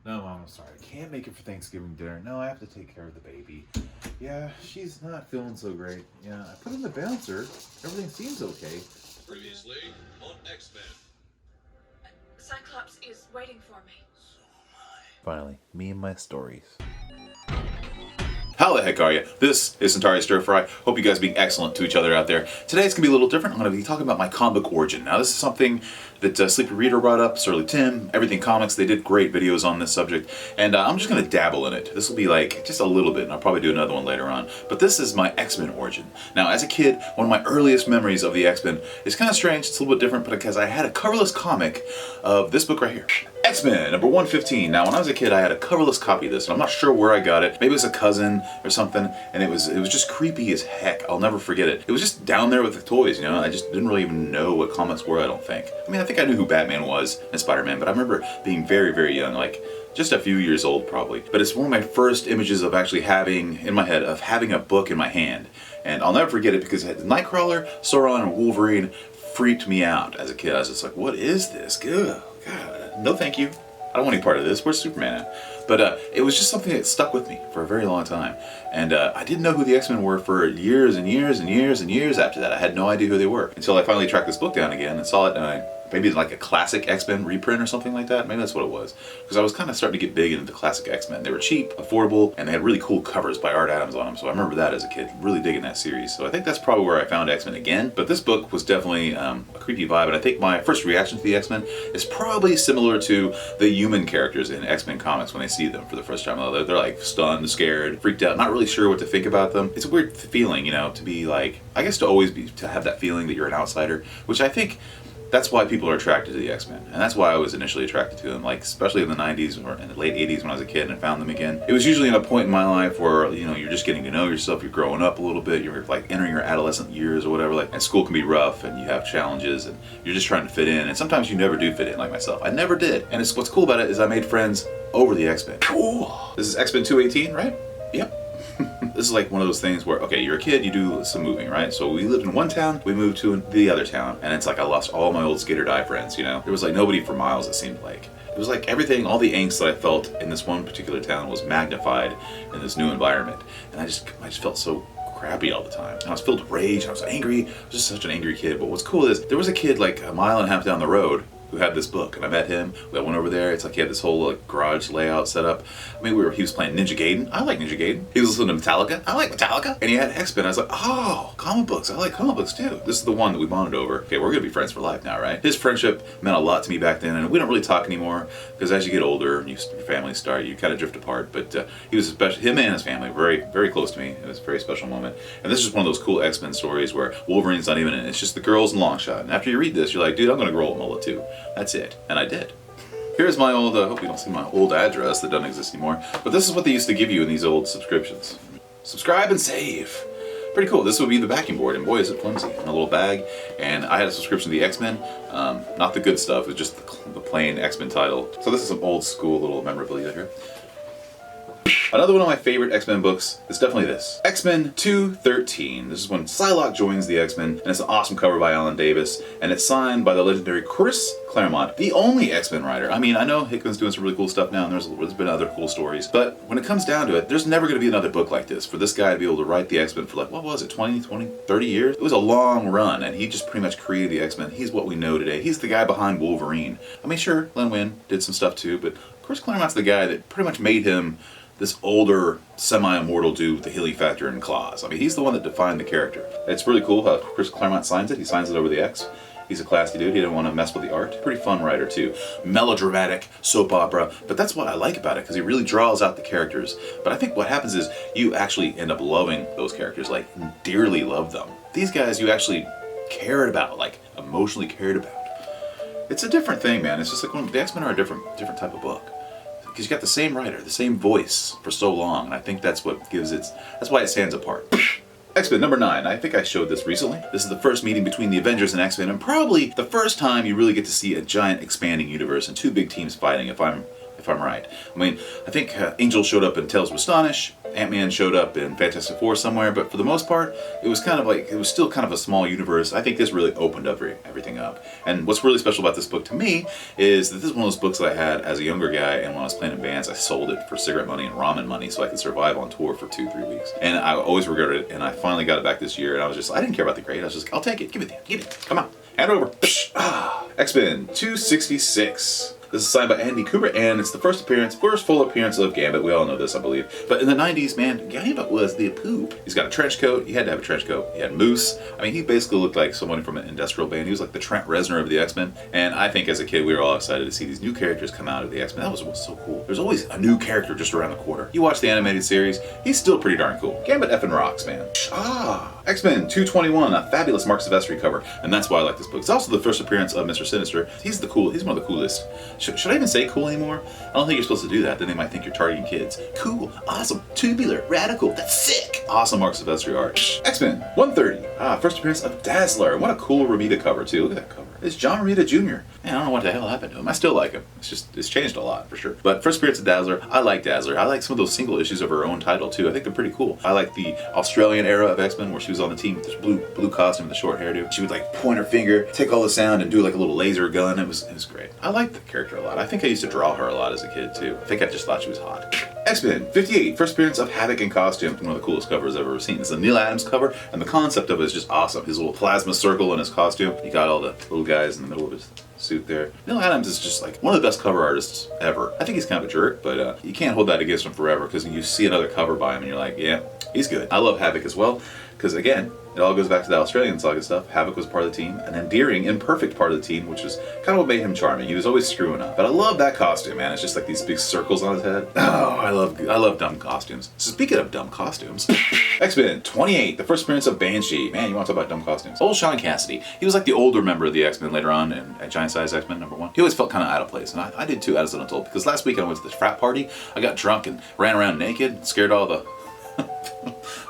No, Mom, I'm sorry. I can't make it for Thanksgiving dinner. No, I have to take care of the baby. Yeah, she's not feeling so great. Yeah, I put in the bouncer. Everything seems okay. Previously on X-Men. Cyclops is waiting for me. Finally, me and my stories. How the heck are you? This is Centauri Stir Fry. Hope you guys are being excellent to each other out there. Today it's going to be a little different. I'm going to be talking about my comic book origin. Now this is something that Sleepy Reader brought up, Surly Tim, Everything Comics. They did great videos on this subject. And I'm just going to dabble in it. This will be like just a little bit, and I'll probably do another one later on. But this is my X-Men origin. Now as a kid, one of my earliest memories of the X-Men is kind of strange. It's a little bit different because I had a coverless comic of this book right here. X-Men, number 115. Now, when I was a kid, I had a coverless copy of this, and I'm not sure where I got it. Maybe it was a cousin or something, and it was just creepy as heck. I'll never forget it. It was just down there with the toys, you know? I just didn't really even know what comics were, I don't think. I mean, I think I knew who Batman was and Spider-Man, but I remember being very, very young, like just a few years old probably. But it's one of my first images of actually having, in my head, of having a book in my hand. And I'll never forget it because it had Nightcrawler, Sauron, and Wolverine. Freaked me out as a kid. I was just like, what is this? God, no thank you. I don't want any part of this. Where's Superman at? But it was just something that stuck with me for a very long time. And I didn't know who the X-Men were for years and years and years and years after that. I had no idea who they were until I finally tracked this book down again and saw it, and maybe like a classic X-Men reprint or something like that. Maybe that's what it was. Because I was kind of starting to get big into the classic X-Men. They were cheap, affordable, and they had really cool covers by Art Adams on them. So I remember that as a kid, really digging that series. So I think that's probably where I found X-Men again. But this book was definitely a creepy vibe, and I think my first reaction to the X-Men is probably similar to the human characters in X-Men comics when they see them for the first time. They're like stunned, scared, freaked out, not really sure what to think about them. It's a weird feeling, you know, to be like, I guess to have that feeling that you're an outsider, which I think that's why people are attracted to the X-Men, and that's why I was initially attracted to them, like especially in the 90s or in the late 80s when I was a kid and found them again. It was usually at a point in my life where, you know, you're just getting to know yourself, you're growing up a little bit, you're like entering your adolescent years or whatever, like, and school can be rough and you have challenges and you're just trying to fit in, and sometimes you never do fit in, like myself. I never did, and what's cool about it is I made friends over the X-Men. Cool. This is X-Men 218, right? Yep. This is like one of those things where, okay, you're a kid, you do some moving, right? So we lived in one town, we moved to the other town, and it's like I lost all my old skate or die friends, you know? There was like nobody for miles, it seemed like. It was like everything, all the angst that I felt in this one particular town was magnified in this new environment. And I just felt so crappy all the time. And I was filled with rage, I was angry, I was just such an angry kid. But what's cool is, there was a kid like a mile and a half down the road who had this book, and I met him. We went over there. It's like he had this whole like garage layout set up. I mean, he was playing Ninja Gaiden. I like Ninja Gaiden. He was listening to Metallica. I like Metallica. And he had X-Men. I was like, oh, comic books. I like comic books too. This is the one that we bonded over. Okay, we're gonna be friends for life now, right? His friendship meant a lot to me back then, and we don't really talk anymore because as you get older and your family start, you kind of drift apart. But he was especially, him and his family, very, very close to me. It was a very special moment. And this is one of those cool X-Men stories where Wolverine's not even in it. It's just the girls and Longshot. And after you read this, you're like, dude, I'm gonna grow up Mullet too. That's it. And I did. Here's my old, hope you don't see my old address that doesn't exist anymore, but this is what they used to give you in these old subscriptions. Subscribe and save. Pretty cool. This would be the backing board, and boy is it flimsy. In a little bag, and I had a subscription to the X-Men, not the good stuff, it was just the plain X-Men title. So this is some old school little memorabilia here. Another one of my favorite X-Men books is definitely this. X-Men 213. This is when Psylocke joins the X-Men, and it's an awesome cover by Alan Davis, and it's signed by the legendary Chris Claremont, the only X-Men writer. I mean, I know Hickman's doing some really cool stuff now, and there's been other cool stories, but when it comes down to it, there's never going to be another book like this for this guy to be able to write the X-Men for like, what was it, 20, 30 years? It was a long run, and he just pretty much created the X-Men. He's what we know today. He's the guy behind Wolverine. I mean, sure, Len Wein did some stuff too, but Chris Claremont's the guy that pretty much made him this older, semi-immortal dude with the healing factor and claws. I mean, he's the one that defined the character. It's really cool how Chris Claremont signs it. He signs it over the X. He's a classy dude. He didn't want to mess with the art. Pretty fun writer, too. Melodramatic, soap opera. But that's what I like about it, because he really draws out the characters. But I think what happens is you actually end up loving those characters, like dearly love them. These guys you actually cared about, like emotionally cared about. It's a different thing, man. It's just like the X-Men are a different type of book. Because you got the same writer, the same voice for so long, and I think that's what gives it, that's why it stands apart. X-Men number 9, I think I showed this recently. This is the first meeting between the Avengers and X-Men, and probably the first time you really get to see a giant expanding universe and two big teams fighting, if I'm if I'm right. I mean, I think Angel showed up in Tales of Astonish, Ant-Man showed up in Fantastic Four somewhere, but for the most part, it was kind of like, it was still kind of a small universe. I think this really opened everything up. And what's really special about this book to me is that this is one of those books that I had as a younger guy, and when I was playing in bands, I sold it for cigarette money and ramen money so I could survive on tour for 2-3 weeks. And I always regretted it, and I finally got it back this year, and I didn't care about the grade. I was just like, I'll take it, give it, come on, hand it over. X-Men 266. This is signed by Andy Kubert, and it's the first full appearance of Gambit. We all know this, I believe. But in the 90s, man, Gambit was the poop. He's got a trench coat. He had to have a trench coat. He had moose. I mean, he basically looked like someone from an industrial band. He was like the Trent Reznor of the X-Men. And I think as a kid, we were all excited to see these new characters come out of the X-Men. That was what's so cool. There's always a new character just around the corner. You watch the animated series, he's still pretty darn cool. Gambit effing rocks, man. X-Men 221, a fabulous Mark Silvestri cover. And that's why I like this book. It's also the first appearance of Mr. Sinister. He's one of the coolest. Should I even say cool anymore? I don't think you're supposed to do that. Then they might think you're targeting kids. Cool, awesome, tubular, radical, that's sick. Awesome Mark Silvestri art. X-Men 130, first appearance of Dazzler. What a cool Romita cover too. Look at that cover. It's John Romita Jr. Man, I don't know what the hell happened to him. I still like him. It's changed a lot for sure. But first appearance of Dazzler, I like Dazzler. I like some of those single issues of her own title too. I think they're pretty cool. I like the Australian era of X-Men where she was on the team with this blue costume and the short hairdo. She would like point her finger, take all the sound, and do like a little laser gun. It was great. I liked the character a lot. I think I used to draw her a lot as a kid too. I think I just thought she was hot. X-Men 58, first appearance of Havoc in costume. One of the coolest covers I've ever seen. It's a Neil Adams cover, and the concept of it is just awesome. His little plasma circle in his costume. He got all the little guys in the middle of his suit there. Neil Adams is just like one of the best cover artists ever. I think he's kind of a jerk, but you can't hold that against him forever because you see another cover by him and you're like, yeah, he's good. I love Havoc as well because, again, it all goes back to the Australian saga stuff. Havoc was part of the team, an endearing, imperfect part of the team, which is kind of what made him charming. He was always screwing up. But I love that costume, man. It's just like these big circles on his head. Oh, I love dumb costumes. So speaking of dumb costumes, X-Men 28, the first appearance of Banshee. Man, you want to talk about dumb costumes? Old Shaun Cassidy. He was like the older member of the X-Men later on at Giant Size X-Men #1. He always felt kind of out of place, and I did too as an adult, because last week I went to this frat party. I got drunk and ran around naked, scared all the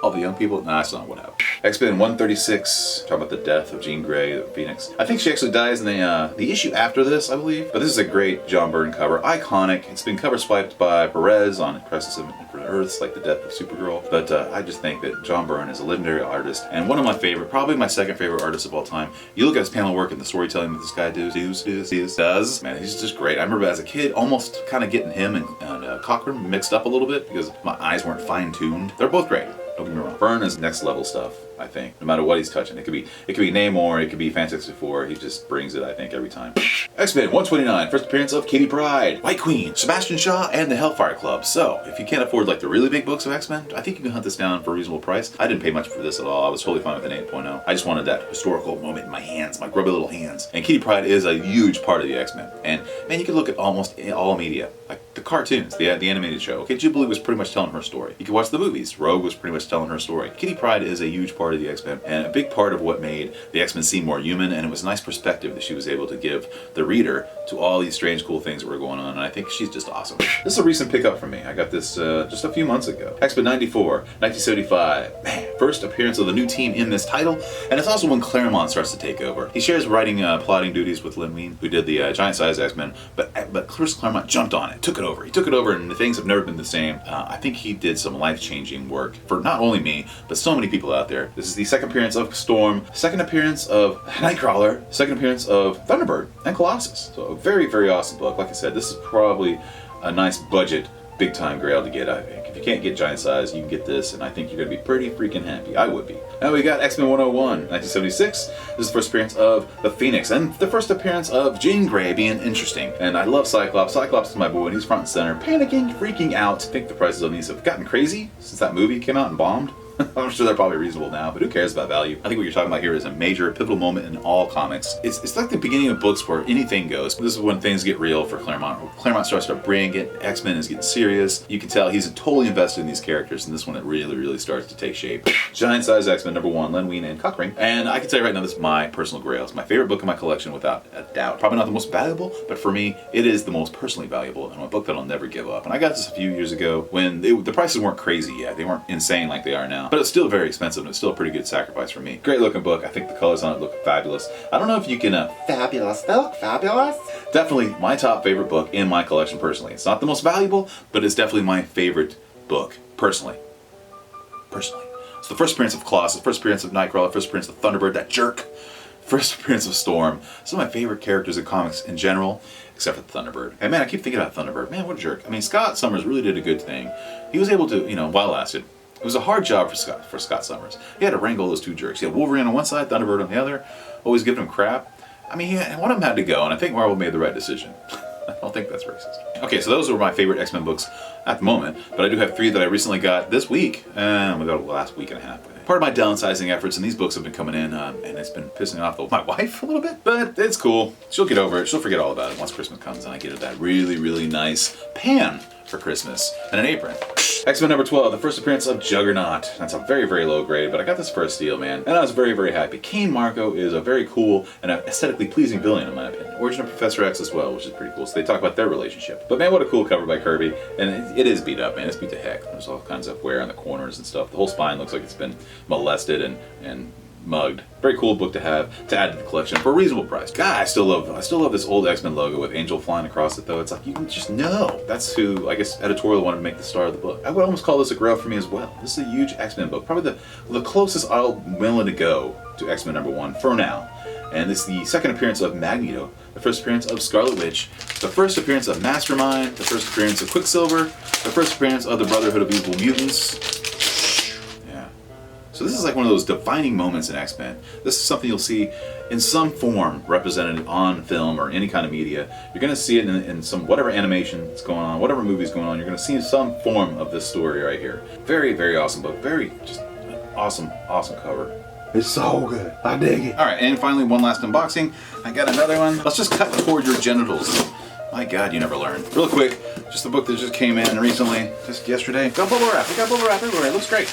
all the young people. Nah, that's not what happened. X-Men 136, talking about the death of Jean Grey, the Phoenix. I think she actually dies in the issue after this, I believe. But this is a great John Byrne cover, iconic. It's been cover swiped by Perez on Crisis of Infinite Earths, like the death of Supergirl. But I just think that John Byrne is a legendary artist, and one of my favorite, probably my second favorite artist of all time. You look at his panel work and the storytelling that this guy does. Man, he's just great. I remember as a kid almost kind of getting him and Cochran mixed up a little bit because my eyes weren't fine-tuned. They're both great. Don't get me wrong. Byrne is next level stuff, I think. No matter what he's touching. It could be Namor, it could be Fantastic Four. He just brings it, I think, every time. X-Men 129, first appearance of Kitty Pryde, White Queen, Sebastian Shaw, and the Hellfire Club. So, if you can't afford like the really big books of X-Men, I think you can hunt this down for a reasonable price. I didn't pay much for this at all. I was totally fine with an 8.0. I just wanted that historical moment in my hands, my grubby little hands. And Kitty Pryde is a huge part of the X-Men. And man, you can look at almost all media. Like the cartoons, the animated show. Okay, Jubilee was pretty much telling her story. You can watch the movies. Rogue was pretty much telling her story. Kitty Pryde is a huge part of the X-Men and a big part of what made the X-Men seem more human, and it was a nice perspective that she was able to give the reader to all these strange, cool things that were going on, and I think she's just awesome. This is a recent pickup for me. I got this just a few months ago. X-Men 94, 1975. Man, first appearance of the new team in this title, and it's also when Claremont starts to take over. He shares writing, plotting duties with Len Wein, who did the Giant Size X-Men, but Chris Claremont jumped on it, took it over. He took it over, and things have never been the same. I think he did some life-changing work for not only me, but so many people out there. This is the second appearance of Storm, second appearance of Nightcrawler, second appearance of Thunderbird and Colossus. So a very, very awesome book. Like I said, this is probably a nice budget, big time grail to get, I think. If you can't get Giant Size, you can get this, and I think you're going to be pretty freaking happy. I would be. Now we got X-Men 101, 1976. This is the first appearance of the Phoenix, and the first appearance of Jean Grey being interesting. And I love Cyclops. Cyclops is my boy, and he's front and center, panicking, freaking out. I think the prices on these have gotten crazy since that movie came out and bombed. I'm sure they're probably reasonable now, but who cares about value? I think what you're talking about here is a major pivotal moment in all comics. It's like the beginning of books where anything goes. This is when things get real for Claremont. Claremont starts to bring it. X-Men is getting serious. You can tell he's totally invested in these characters, and this one it really, really starts to take shape. Giant Size X-Men #1, Len Wein and Cochran. And I can tell you right now, this is my personal grail. It's my favorite book in my collection without a doubt. Probably not the most valuable, but for me, it is the most personally valuable and a book that I'll never give up. And I got this a few years ago when the prices weren't crazy yet. They weren't insane like they are now. now. But it's still very expensive and it's still a pretty good sacrifice for me. Great looking book. I think the colors on it look fabulous. I don't know if you can... fabulous. They look fabulous. Definitely my top favorite book in my collection personally. It's not the most valuable, but it's definitely my favorite book personally. It's the first appearance of Colossus, the first appearance of Nightcrawler, first appearance of Thunderbird, that jerk. First appearance of Storm. Some of my favorite characters in comics in general, except for Thunderbird. And man, I keep thinking about Thunderbird. Man, what a jerk. I mean, Scott Summers really did a good thing. He was able to, while it lasted. It was a hard job for Scott Summers. He had to wrangle those two jerks. He had Wolverine on one side, Thunderbird on the other, always giving him crap. I mean, one of them had to go, and I think Marvel made the right decision. I don't think that's racist. Okay, so those were my favorite X-Men books at the moment, but I do have 3 that I recently got this week, and we got the last week and a half. Part of my downsizing efforts, and these books have been coming in, and it's been pissing off my wife a little bit, but it's cool. She'll get over it. She'll forget all about it once Christmas comes, and I get her that really, really nice pan for Christmas and an apron. X-Men number 12, the first appearance of Juggernaut. That's a very, very low grade, but I got this for a steal, man. And I was very, very happy. Kane Marco is a very cool and aesthetically pleasing villain, in my opinion. Origin of Professor X as well, which is pretty cool. So they talk about their relationship. But man, what a cool cover by Kirby. And it is beat up, man. It's beat to heck. There's all kinds of wear on the corners and stuff. The whole spine looks like it's been molested and mugged. Very cool book to have to add to the collection for a reasonable price. God, I still love this old X-Men logo with Angel flying across it though. It's like you can just know that's who I guess editorial wanted to make the star of the book. I would almost call this a grail for me as well. This is a huge X-Men book, probably the closest I'm willing to go to X-Men number 1 for now. And this is the second appearance of Magneto, the first appearance of Scarlet Witch, the first appearance of Mastermind, the first appearance of Quicksilver, the first appearance of the Brotherhood of Evil Mutants. So this is like one of those defining moments in X-Men. This is something you'll see in some form represented on film or any kind of media. You're going to see it in some whatever animation that's going on, whatever movie's going on. You're going to see some form of this story right here. Very, very awesome book. Very just awesome, awesome cover. It's so good. I dig it. All right, and finally one last unboxing. I got another one. Let's just cut toward your genitals. My God, you never learn. Real quick, just the book that just came in recently, just yesterday. Got bubble wrap. We got bubble wrap everywhere. It looks great.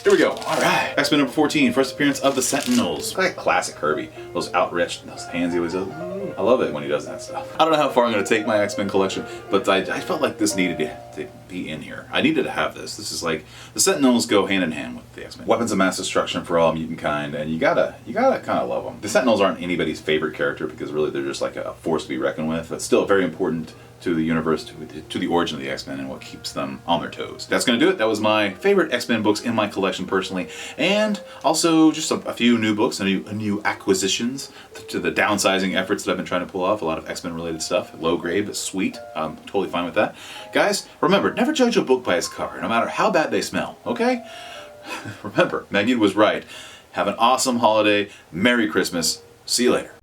Here we go. All right. X-Men number 14, first appearance of the Sentinels. Like classic Kirby. Those outstretched, those hands he always does. I love it when he does that stuff. I don't know how far I'm going to take my X-Men collection, but I felt like this needed to be in here. I needed to have this. This is like, the Sentinels go hand in hand with the X-Men. Weapons of mass destruction for all mutant kind, and you gotta kind of love them. The Sentinels aren't anybody's favorite character because really they're just like a force to be reckoned with, but still very important to the universe, to the origin of the X-Men and what keeps them on their toes. That's going to do it. That was my favorite X-Men books in my collection personally, and also just a few new books and new acquisitions to the downsizing efforts that I've been trying to pull off. A lot of X-Men related stuff. Low grade, but sweet. I'm totally fine with that. Guys, remember, never judge a book by its cover, no matter how bad they smell, okay? Remember, Magneto was right. Have an awesome holiday. Merry Christmas. See you later.